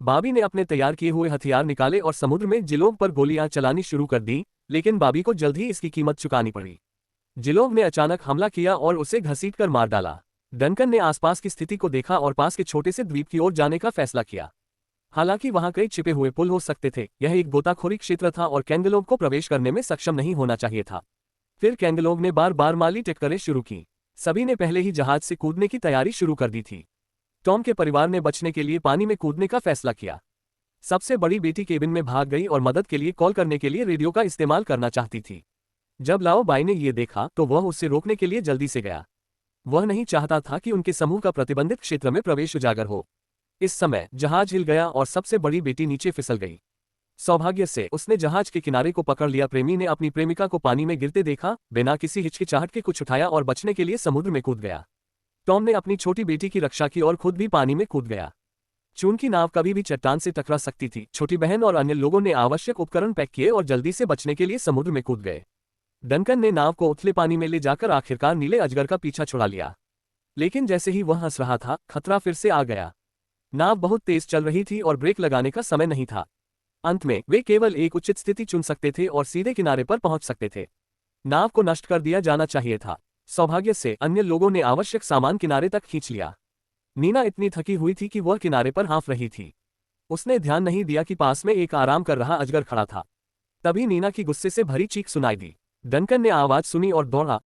बॉबी ने अपने तैयार किए हुए हथियार निकाले और समुद्र में जिलोग पर गोलियां चलानी शुरू कर दी, लेकिन बॉबी को जल्द ही इसकी कीमत चुकानी पड़ी। जिलोग ने अचानक हमला किया और उसे घसीटकर मार डाला। डंकन ने आसपास की स्थिति को देखा और पास के छोटे से द्वीप की ओर जाने का फैसला किया। हालांकि वहां कई छिपे हुए पुल हो सकते थे, यह एक गोताखोरी क्षेत्र था और कैंगलोग को प्रवेश करने में सक्षम नहीं होना चाहिए था। फिर कैंगलोग ने बार बार माली टेक्करें शुरू की। सभी ने पहले ही जहाज से कूदने की तैयारी शुरू कर दी थी। टॉम के परिवार ने बचने के लिए पानी में कूदने का फैसला किया। सबसे बड़ी बेटी केबिन में भाग गई और मदद के लिए कॉल करने के लिए रेडियो का इस्तेमाल करना चाहती थी। जब लाओ बाई ने ये देखा तो वह उससे रोकने के लिए जल्दी से गया। वह नहीं चाहता था कि उनके समूह का प्रतिबंधित क्षेत्र में प्रवेश उजागर हो। इस समय जहाज हिल गया और सबसे बड़ी बेटी नीचे फिसल गई। सौभाग्य से उसने जहाज के किनारे को पकड़ लिया। प्रेमी ने अपनी प्रेमिका को पानी में गिरते देखा, बिना किसी हिचकिचाहट के कुछ उठाया और बचने के लिए समुद्र में कूद गया। टॉम ने अपनी छोटी बेटी की रक्षा की और खुद भी पानी में कूद गया। चून की नाव कभी भी चट्टान से टकरा सकती थी। छोटी बहन और अन्य लोगों ने आवश्यक उपकरण पैक किए और जल्दी से बचने के लिए समुद्र में कूद गए। डंकन ने नाव को उथले पानी में ले जाकर आखिरकार नीले अजगर का पीछा छुड़ा लिया। लेकिन जैसे ही वह हंस रहा था, खतरा फिर से आ गया। नाव बहुत तेज चल रही थी और ब्रेक लगाने का समय नहीं था। अंत में वे केवल एक उचित स्थिति चुन सकते थे और सीधे किनारे पर पहुंच सकते थे। नाव को नष्ट कर दिया जाना चाहिए था। सौभाग्य से अन्य लोगों ने आवश्यक सामान किनारे तक खींच लिया। नीना इतनी थकी हुई थी कि वह किनारे पर हाँफ रही थी। उसने ध्यान नहीं दिया कि पास में एक आराम कर रहा अजगर खड़ा था। तभी नीना की गुस्से से भरी चीख सुनाई दी। डंकन ने आवाज सुनी और दौड़ा,